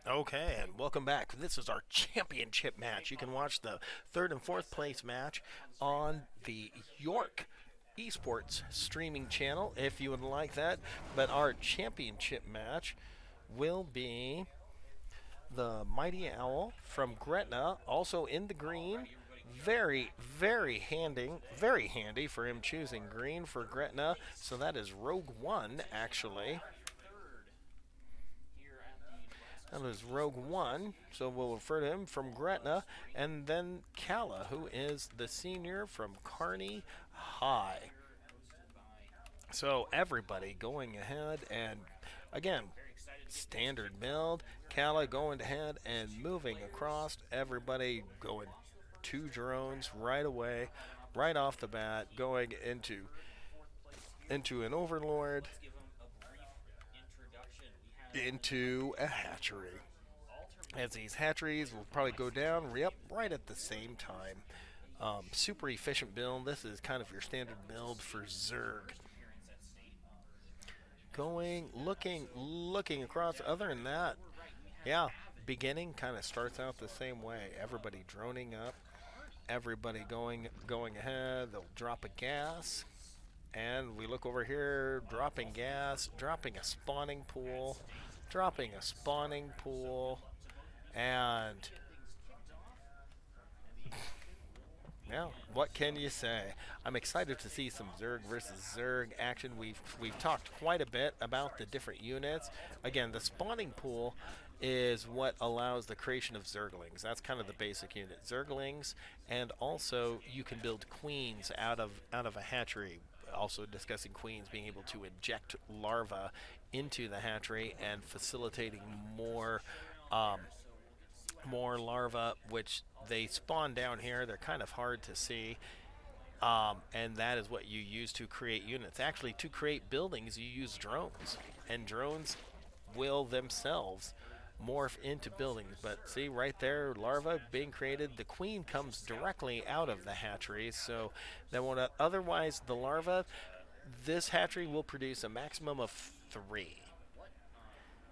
Okay, and welcome back. This is our championship match. You can watch the third and fourth place match on the York Esports streaming channel if you would like that. But our championship match will be the Mighty Owl from Gretna, also in the green. Very handy for him choosing green for Gretna. So that is Rogue One, actually. That was Rogue One, so we'll refer to him from Gretna, and then Cala, who is the senior from Kearney High. So everybody going ahead and again, standard build. Cala going ahead and moving across. Everybody going two drones right away, right off the bat, going into an overlord, into a hatchery. As these hatcheries will probably go down, yep, right at the same time. Super efficient build. This is kind of your standard build for Zerg. Looking across. Other than that, yeah, beginning kind of starts out the same way. Everybody droning up. Everybody going ahead. They'll drop a gas. And we look over here, dropping gas, dropping a spawning pool, dropping a spawning pool, and yeah, what can you say? I'm excited to see some Zerg versus Zerg action. We've talked quite a bit about the different units. Again, the spawning pool is what allows the creation of Zerglings. That's kind of the basic unit. Zerglings, and also you can build queens out of a hatchery. Also discussing queens being able to inject larvae into the hatchery and facilitating um, more larvae, which they spawn down here. They're kind of hard to see. And that is what you use to create units. Actually, to create buildings, you use drones. And drones will themselves morph into buildings. But see, right there, larvae being created. The queen comes directly out of the hatchery. So that won't, otherwise, the larva, this hatchery will produce a maximum of 3.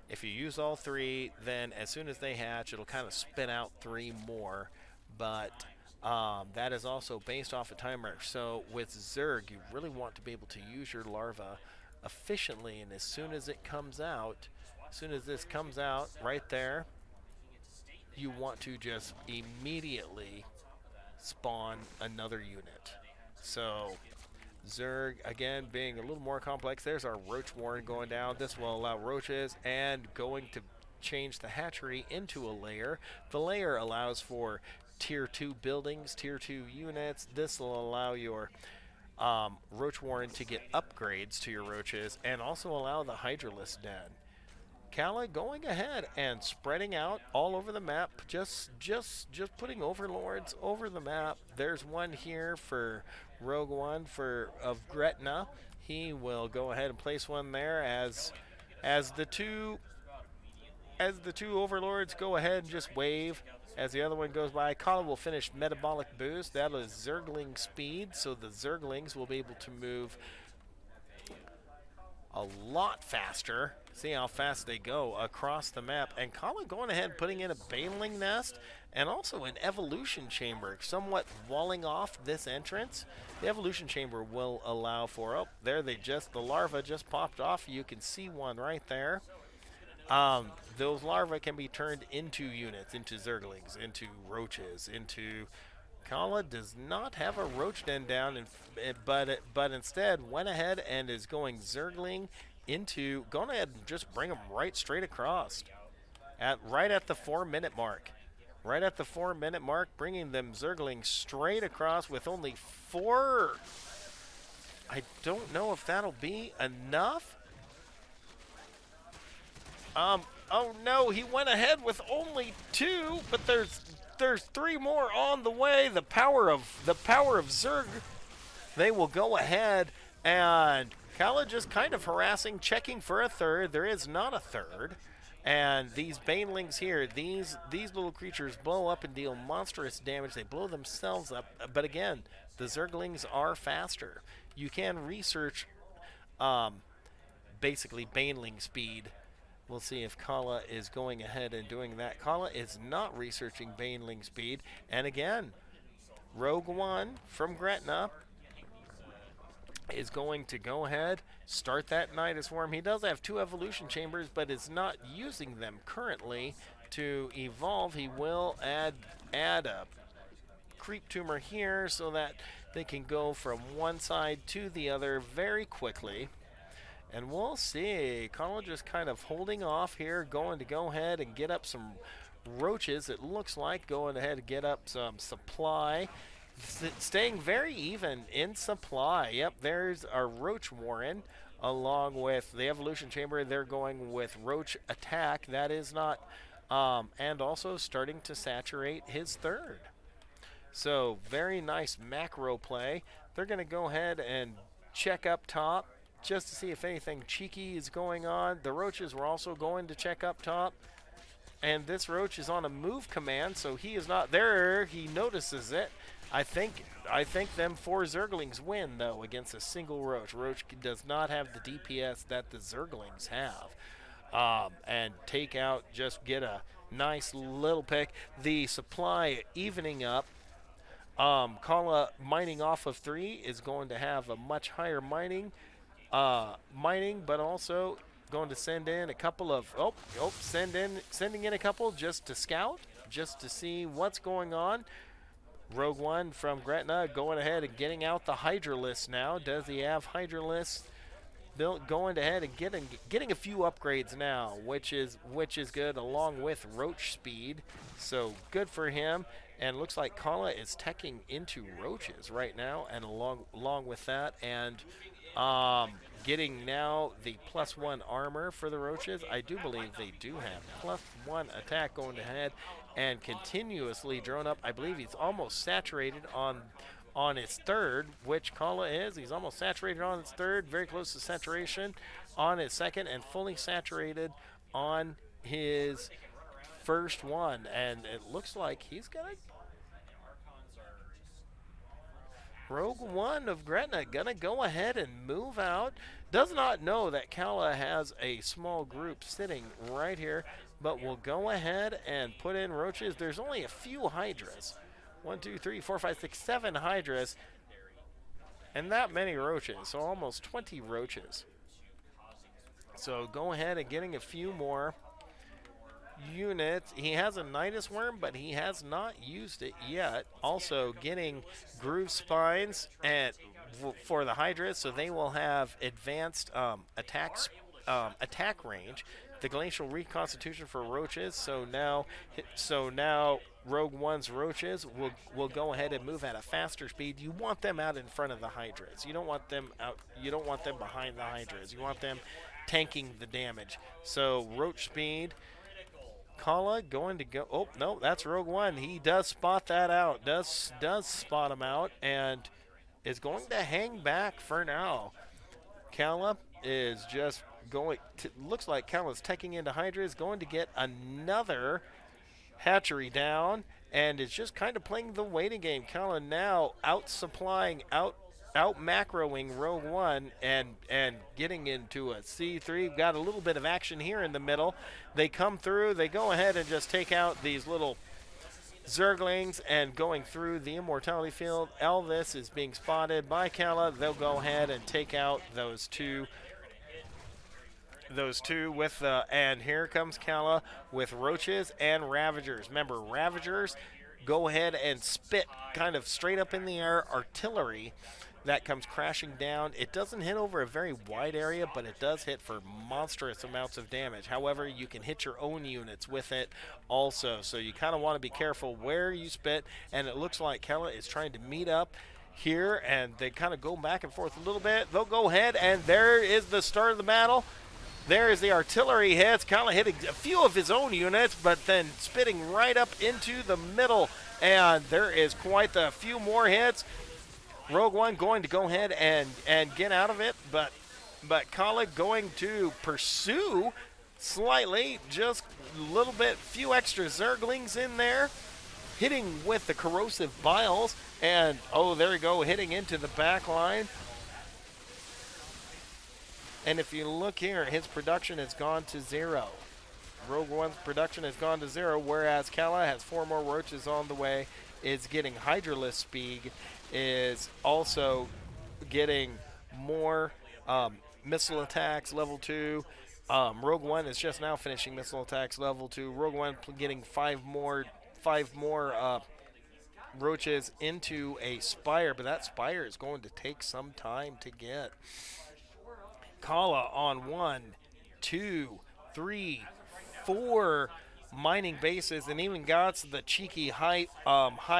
If you use all 3, then as soon as they hatch, it'll kind of spit out 3 more. But that is also based off a timer. So with Zerg, you really want to be able to use your larva efficiently. And as soon as it comes out, as soon as this comes out right there, you want to just immediately spawn another unit. So Zerg, again, being a little more complex. There's our Roach Warren going down. This will allow roaches and going to change the hatchery into a layer. The layer allows for tier 2 buildings, tier 2 units. This will allow your Roach Warren to get upgrades to your roaches and also allow the Hydralisk den. Cala going ahead and spreading out all over the map, just putting overlords over the map. There's one here for Rogue One for of Gretna. He will go ahead and place one there as the two overlords go ahead and just wave as the other one goes by. Cala will finish metabolic boost. That is Zergling speed, so the Zerglings will be able to move a lot faster. See how fast they go across the map. And Cala going ahead and putting in a Baneling nest and also an evolution chamber, somewhat walling off this entrance. The evolution chamber will allow for, oh, there the larva just popped off. You can see one right there. Those larvae can be turned into units, into Zerglings, into roaches, into Cala does not have a roach den down, but instead went ahead and is going Zergling into, going ahead and just bring them right straight across, right at the 4-minute mark. Right at the 4-minute mark, bringing them Zergling straight across with only 4. I don't know if that'll be enough. Oh no, he went ahead with only 2, but there's 3 more on the way. The power of Zerg. They will go ahead and Cala just kind of harassing, checking for a third. There is not a third. And these banelings here, these little creatures blow up and deal monstrous damage. They blow themselves up. But again, the Zerglings are faster. You can research basically baneling speed We'll see if Cala is going ahead and doing that. Cala is not researching Baneling speed. And again, Rogue One from Gretna is going to go ahead, start that Nidus Worm. He does have 2 evolution chambers, but is not using them currently to evolve. He will add a creep tumor here so that they can go from one side to the other very quickly. And we'll see. Cala just kind of holding off here, going to go ahead and get up some roaches. It looks like going ahead and get up some supply. Staying very even in supply. Yep, there's our Roach Warren along with the Evolution Chamber. They're going with Roach Attack. That is not, and also starting to saturate his 3rd. So very nice macro play. They're going to go ahead and check up top just to see if anything cheeky is going on. The Roaches were also going to check up top. And this Roach is on a move command, so he is not there. He notices it. I think them 4 Zerglings win, though, against a single Roach. Roach does not have the DPS that the Zerglings have. And take out, just get a nice little pick. The supply evening up. Cala mining off of 3 is going to have a much higher mining, but also going to send in a couple of sending in a couple just to scout, just to see what's going on. Rogue One from Gretna going ahead and getting out the Hydralisk now. Does he have Hydralisk built? Going ahead and getting a few upgrades now, which is good, along with Roach speed. So good for him. And looks like Cala is teching into Roaches right now, and along with that, and getting now the +1 armor for the Roaches. I do believe they do have +1 attack going ahead and continuously drone up. I believe he's almost saturated on his 3rd, which Cala is. He's almost saturated on his 3rd, very close to saturation on his 2nd, and fully saturated on his 1st one. And it looks like he's gonna Rogue One of Gretna gonna go ahead and move out. Does not know that Cala has a small group sitting right here, but will go ahead and put in Roaches. There's only a few Hydras. 1, 2, 3, 4, 5, 6, 7 Hydras, and that many Roaches. So almost 20 Roaches. So go ahead and getting a few more units. He has a Nidus Worm, but he has not used it yet. Also getting Groove Spines and for the Hydras, so they will have advanced attack range. The Glacial Reconstitution for Roaches. So now Rogue One's Roaches will go ahead and move at a faster speed. You want them out in front of the Hydras. You don't want them out. You don't want them behind the Hydras. You want them tanking the damage. So Roach speed. Cala going to go. Oh no, that's Rogue One. He does spot that out. Does spot him out and is going to hang back for now. Cala is just going. Looks like Cala's teching into Hydra. Is going to get another hatchery down and is just kind of playing the waiting game. Cala now out macroing Rogue One and getting into a C3. Got a little bit of action here in the middle. They come through. They go ahead and just take out these little Zerglings and going through the Immortality Field. Elvis is being spotted by Cala. They'll go ahead and take out those two with and here comes Cala with Roaches and Ravagers. Remember, Ravagers go ahead and spit kind of straight up in the air artillery that comes crashing down. It doesn't hit over a very wide area, but it does hit for monstrous amounts of damage. However, you can hit your own units with it also, so you kind of want to be careful where you spit, and it looks like Cala is trying to meet up here, and they kind of go back and forth a little bit. They'll go ahead, and there is the start of the battle. There is the artillery hits. Cala hitting a few of his own units, but then spitting right up into the middle, and there is quite a few more hits. Rogue One going to go ahead and get out of it, but Cala going to pursue slightly, just a little bit, few extra Zerglings in there, hitting with the corrosive biles, and oh, there we go, hitting into the back line. And if you look here, his production has gone to 0. Rogue One's production has gone to 0, whereas Cala has 4 more roaches on the way, is getting Hydralisk speed, is also getting more missile attacks level 2. Rogue One is just now finishing missile attacks level 2. Rogue One getting 5 more roaches into a spire, but that spire is going to take some time to get. Cala on 1, 2, 3, 4 mining bases, and even got the cheeky high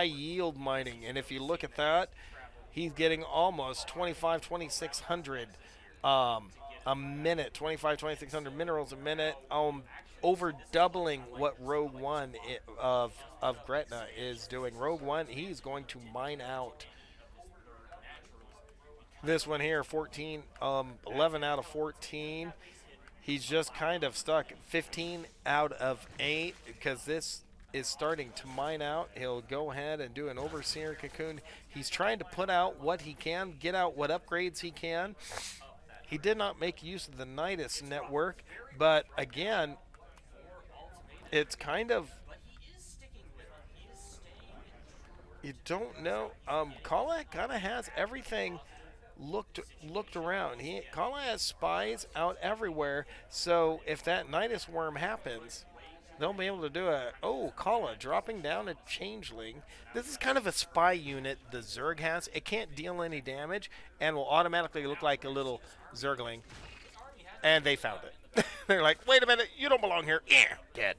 yield mining. And if you look at that, he's getting almost 2600 a minute, 2600 minerals a minute, over doubling what Rogue One of Gretna is doing. Rogue One, he's going to mine out this one here, 11 out of 14. He's just kind of stuck 15 out of 8 because this is starting to mine out. He'll go ahead and do an Overseer Cocoon. He's trying to put out what he can, get out what upgrades he can. He did not make use of the Nidus network, but again, it's kind of, you don't know. Cala kind of has everything looked around. Cala has spies out everywhere, so if that Nidus worm happens, they'll be able to do a, Cala dropping down a changeling. This is kind of a spy unit the Zerg has. It can't deal any damage and will automatically look like a little Zergling. And they found it. They're like, wait a minute, you don't belong here. Yeah, dead.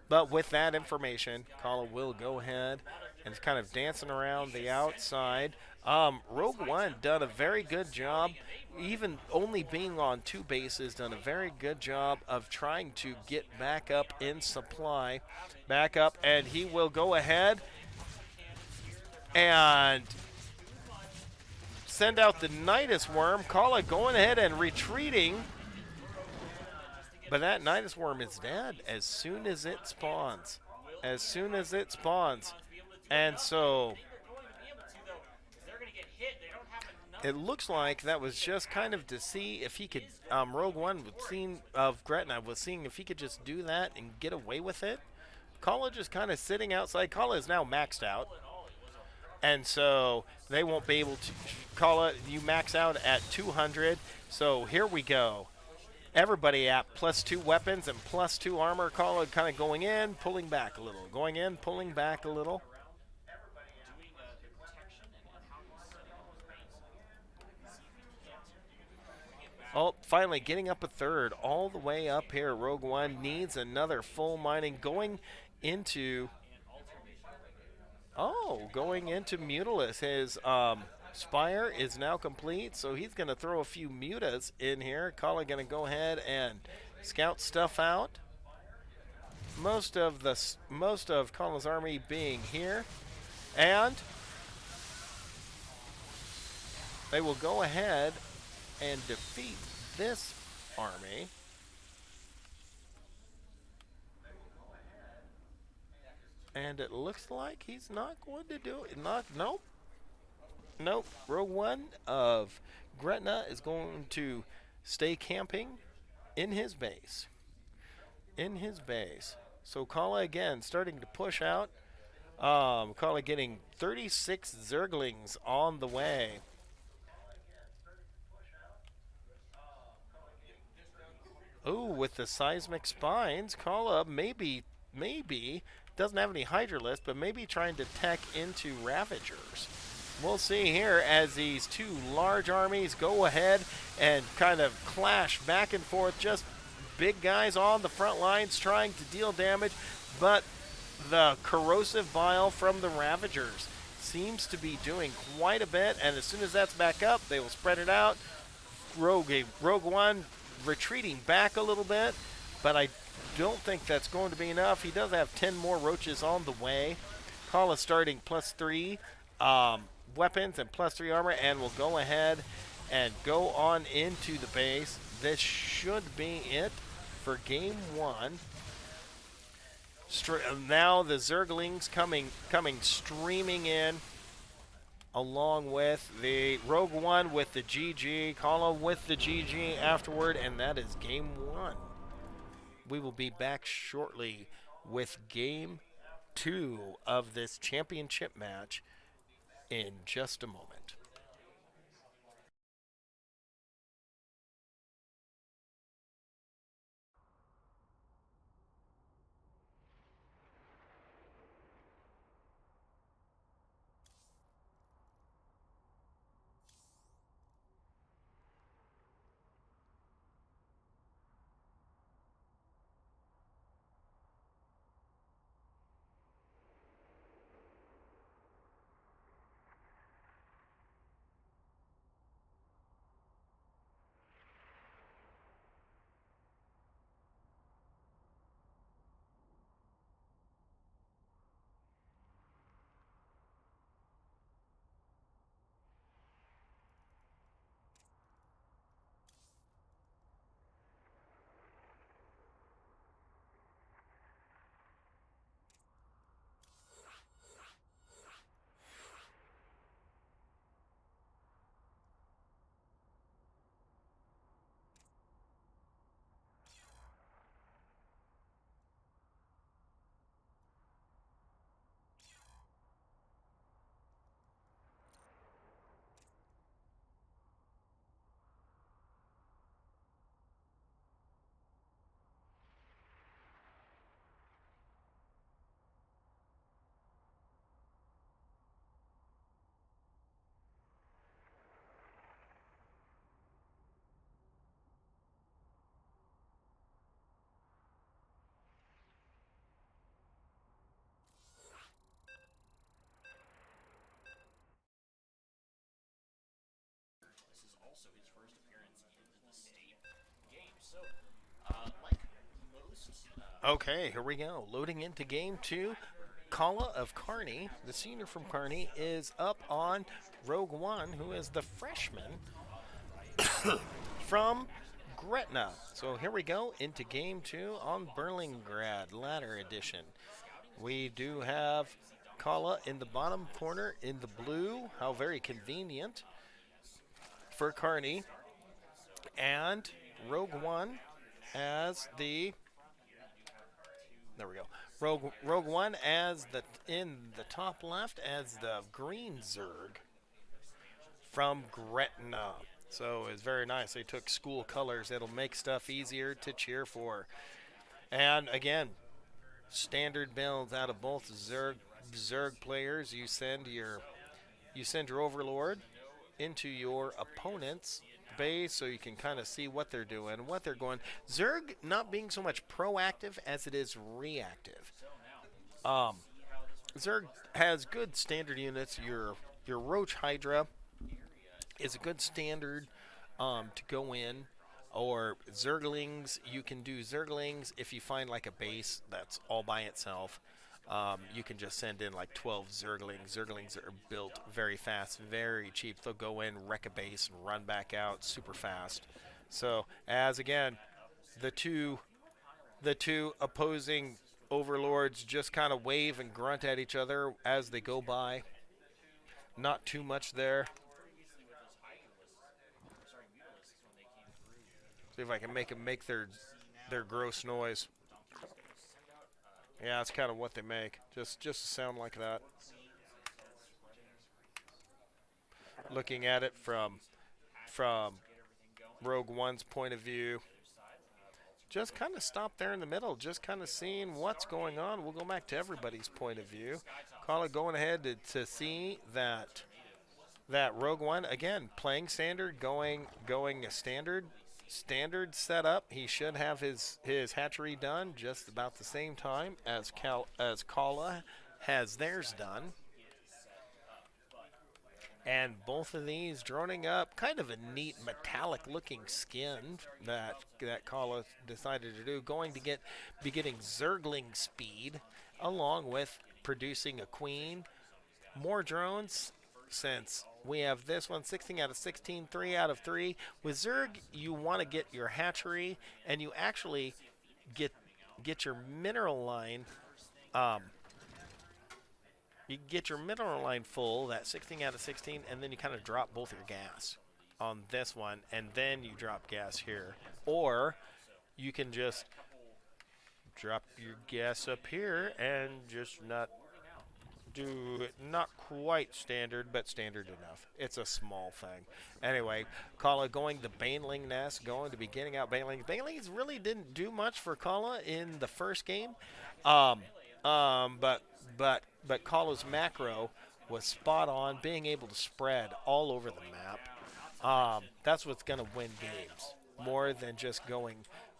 But with that information, Cala will go ahead and is kind of dancing around the outside. Rogue One done a very good job, even only being on 2 bases, done a very good job of trying to get back up in supply. Back up, and he will go ahead and send out the Nidus worm. Cala going ahead and retreating. But that Nidus worm is dead as soon as it spawns. As soon as it spawns. And so it looks like that was just kind of to see if he could, Rogue One of Gretna was seeing if he could just do that and get away with it. Cala just kind of sitting outside. Cala is now maxed out. And so they won't be able to, Cala, you max out at 200. So here we go. Everybody at +2 weapons and +2 armor. Cala kind of going in, pulling back a little. Going in, pulling back a little. Oh, finally getting up a third all the way up here. Rogue One needs another full mining. Going into Mutalisk. His Spire is now complete, so he's going to throw a few mutas in here. Cala going to go ahead and scout stuff out. Most of Cala's army being here, and they will go ahead and defeat this army. And it looks like he's not going to do it. Nope. Rogue One of Gretna is going to stay camping in his base. So Cala again starting to push out. Cala getting 36 Zerglings on the way. Ooh, with the seismic spines, Cala maybe doesn't have any Hydralisk, but maybe trying to tech into Ravagers. We'll see here as these 2 large armies go ahead and kind of clash back and forth. Just big guys on the front lines trying to deal damage, but the corrosive bile from the Ravagers seems to be doing quite a bit, and as soon as that's back up, they will spread it out. Rogue One retreating back a little bit, but I don't think that's going to be enough. He does have 10 more roaches on the way. Cala starting +3 weapons and +3 armor, and will go ahead and go on into the base. This should be it for game 1. Now the Zerglings coming streaming in. along with the Rogue One with the GG, Cala with the GG afterward, and that is game one. We will be back shortly with game two of this championship match in just a moment. Okay, here we go. Loading into game two. Cala of Kearney, the senior from Kearney, is up on Rogue One, who is the freshman from Gretna. So here we go into game two on Berlingrad Ladder Edition. We do have Cala in the bottom corner in the blue. How very convenient for Kearney. And Rogue One as the there we go. Rogue One as the in the top left as the green Zerg from Gretna. So it's very nice. They took school colors. It'll make stuff easier to cheer for. And again, standard builds out of both Zerg players. You send your Overlord into your opponent's base so you can kind of see what they're doing, what they're going. Zerg not being so much proactive as it is reactive. Um, Zerg has good standard units. Your Roach Hydra is a good standard to go in. Or Zerglings, you can do Zerglings if you find like a base that's all by itself. You can just send in like 12 Zerglings. Zerglings are built very fast, very cheap. They'll go in, wreck a base, and run back out super fast. So, as again, the two the two opposing overlords just kind of wave and grunt at each other as they go by. Not too much there. See if I can make them make their gross noise. Yeah, that's kind of what they make. Just a sound like that. Looking at it from Rogue One's point of view, just kind of stop there in the middle, just kind of seeing what's going on. We'll go back to everybody's point of view. Call it going ahead to see that Rogue One again playing standard, going a standard setup. He should have his hatchery done just about the same time as Cala has theirs done. And both of these droning up, kind of a neat metallic looking skin that Cala decided to do, going to be getting Zergling speed along with producing a queen. More drones since we have this one 16 out of 16, 3 out of 3. With Zerg, you want to get your hatchery and you actually get your mineral line. Um, you get your mineral line full, that 16 out of 16, and then you kind of drop both your gas on this one, and then you drop gas here. Or you can just drop your gas up here and just not do it. Not quite standard, but standard enough. It's a small thing. Anyway, Cala going the Baneling nest, going to be getting out Banelings. Banelings really didn't do much for Cala in the first game, um, but Cala's macro was spot on, being able to spread all over the map. That's what's going to win games more than just going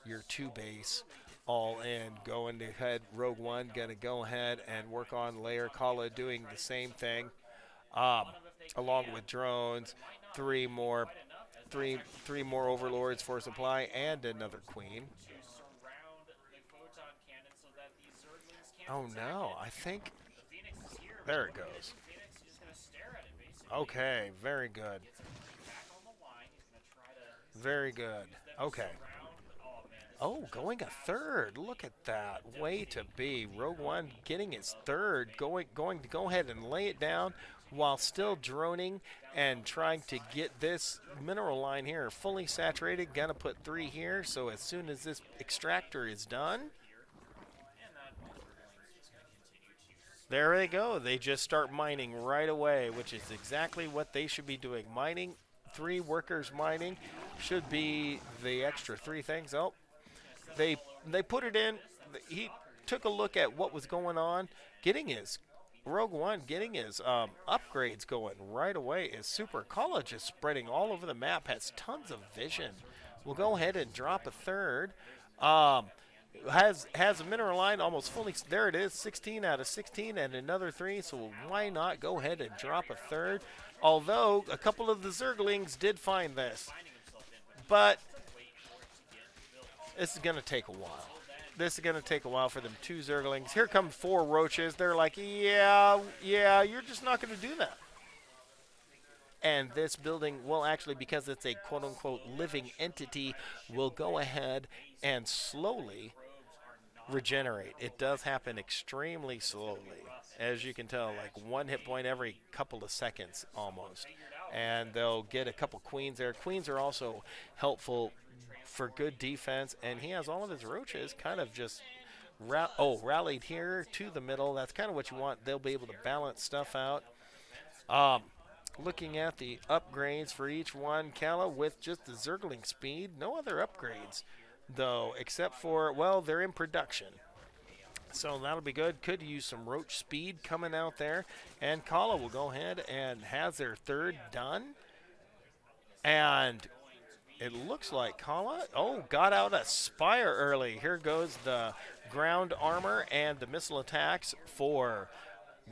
your two base all in. Going ahead, Rogue One going to go ahead and work on layer. Cala doing the same thing, um, along with drones. Three more overlords for supply and another queen. Oh no, I think there it goes. Okay, very good. Very good. Okay. Oh, going a third. Look at that. Way to be. Rogue One getting his third. Going to go ahead and lay it down while still droning and trying to get this mineral line here fully saturated. Gonna put 3 here, so as soon as this extractor is done, there they go. They just start mining right away, which is exactly what they should be doing. Mining, 3 workers mining should be the extra 3 things. Oh, they put it in. He took a look at what was going on, getting his Rogue One, getting his upgrades going right away is super. Cala just spreading all over the map, has tons of vision. We'll go ahead and drop a third. Has a mineral line almost fully. There it is, 16 out of 16 and another 3. So why not go ahead and drop a third? Although a couple of the Zerglings did find this, but this is going to take a while. This is going to take a while for them 2 Zerglings. Here come 4 roaches. They're like, yeah, you're just not going to do that. And this building will actually, because it's a quote-unquote living entity, will go ahead and slowly regenerate. It does happen extremely slowly. As you can tell, like 1 hit point every couple of seconds almost. And they'll get a couple queens there. Queens are also helpful for good defense, and he has all of his roaches kind of just rallied here to the middle. That's kind of what you want. They'll be able to balance stuff out. Looking at the upgrades for each one, Cala with just the Zergling speed. No other upgrades, though, except for, well, they're in production. So that'll be good. Could use some roach speed coming out there. And Cala will go ahead and has their third done. And it looks like Cala, got out a Spire early. Here goes the ground armor and the missile attacks for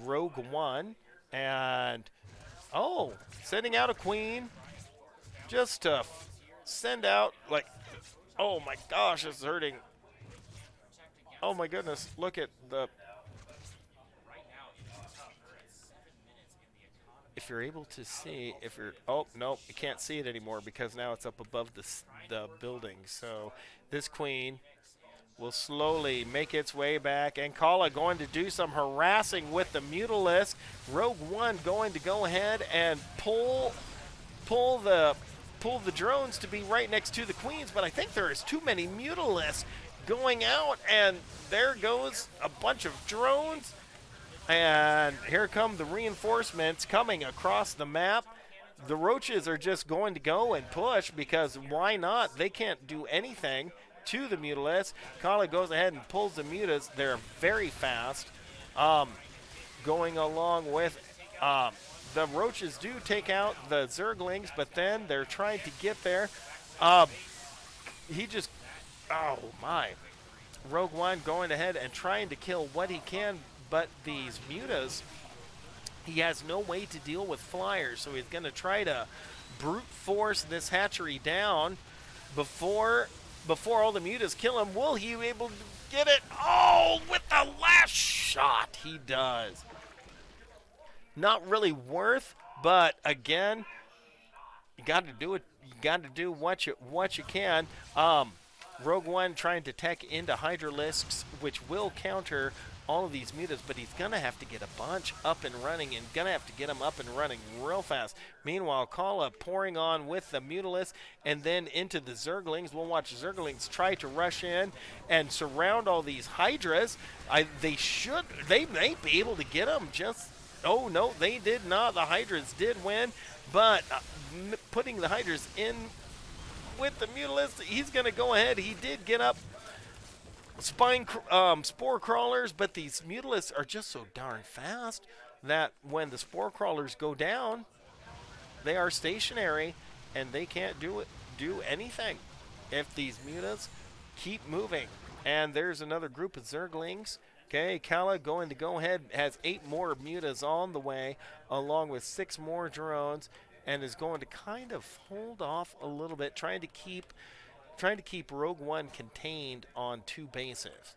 Rogue One. And, sending out a queen just to send out, like, oh my gosh, it's hurting. Oh my goodness, look at the... If you're able to see, oh, no, you can't see it anymore because now it's up above the building. So this queen will slowly make its way back, and Cala going to do some harassing with the Mutalisk. Rogue One going to go ahead and pull the drones to be right next to the queens, but I think there is too many Mutalisks going out, and there goes a bunch of drones. And here come the reinforcements coming across the map. The roaches are just going to go and push because why not? They can't do anything to the Mutalisk. Cala goes ahead and pulls the Mutas. They're very fast. Going along with the roaches do take out the Zerglings, but then they're trying to get there. He just, oh my. Rogue One going ahead and trying to kill what he can, but these mutas, he has no way to deal with flyers, so he's going to try to brute force this hatchery down before all the mutas kill him. Will he be able to get it? Oh, with the last shot, he does. Not really worth, but again, you got to do it. You got to do what you can. Rogue One trying to tech into Hydralisks, which will counter all of these mutas, but he's going to have to get a bunch up and running and going to have to get them up and running real fast. Meanwhile, Cala pouring on with the Mutalisk and then into the Zerglings. We'll watch Zerglings try to rush in and surround all these Hydras. They may be able to get them just, oh no, they did not. The Hydras did win, but putting the Hydras in with the Mutalisk, he's going to go ahead. He did get up spore crawlers, but these Mutalisks are just so darn fast that when the spore crawlers go down, they are stationary and they can't do anything if these mutas keep moving. And there's another group of Zerglings. Okay, Cala going to go ahead, has 8 more mutas on the way, along with 6 more drones, and is going to kind of hold off a little bit, trying to keep Rogue One contained on 2 bases.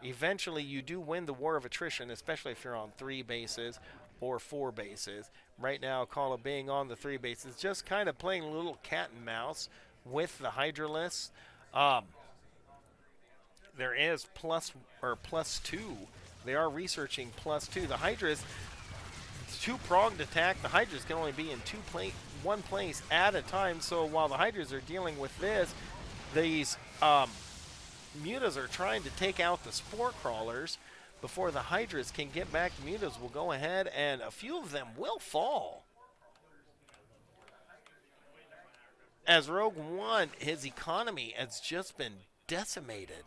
Eventually, you do win the war of attrition, especially if you're on 3 bases or 4 bases. Right now, Cala being on the 3 bases, just kind of playing a little cat and mouse with the Hydralisks. There is plus 2. They are researching plus 2. The Hydras, 2-pronged attack. The Hydras can only be in one place at a time. So while the Hydras are dealing with this, these mutas are trying to take out the spore crawlers before the Hydras can get back. The mutas will go ahead, and a few of them will fall. As Rogue One, his economy has just been decimated.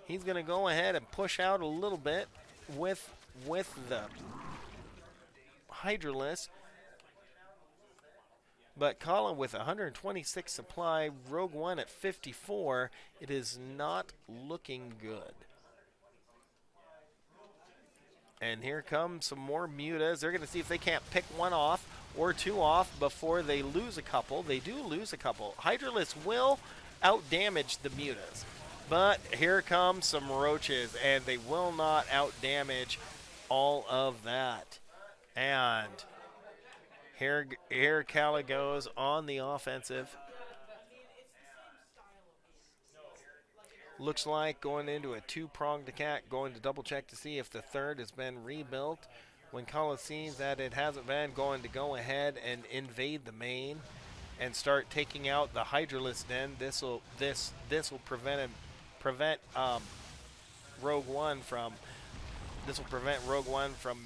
He's going to go ahead and push out a little bit with the Hydralisk. But Cala with 126 supply, Rogue One at 54. It is not looking good. And here come some more mutas. They're going to see if they can't pick 1 off or 2 off before they lose a couple. They do lose a couple. Hydralisk will out-damage the mutas. But here come some roaches, and they will not out-damage all of that. And here Cala goes on the offensive. Looks like going into a 2-pronged attack, going to double check to see if the 3rd has been rebuilt. When Cala sees that it hasn't been, going to go ahead and invade the main and start taking out the Hydralisk den. This will prevent Rogue One from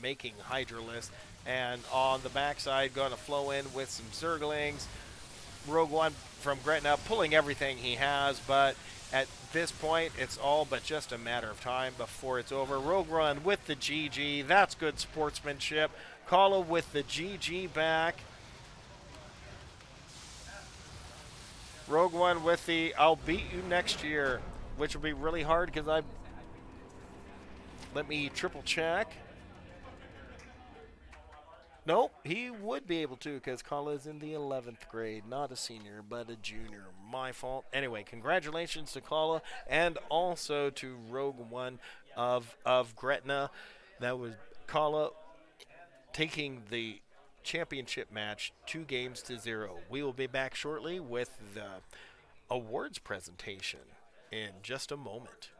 making Hydralisk. And on the backside, going to flow in with some Zerglings. Rogue One from Gretna pulling everything he has, but at this point, it's all but just a matter of time before it's over. Rogue One with the GG. That's good sportsmanship. Cala with the GG back. Rogue One with the I'll beat you next year, which will be really hard because let me triple check. Nope, he would be able to because Cala is in the 11th grade, not a senior, but a junior. My fault. Anyway, congratulations to Cala and also to Rogue One of Gretna. That was Cala taking the championship match 2-0. We will be back shortly with the awards presentation in just a moment.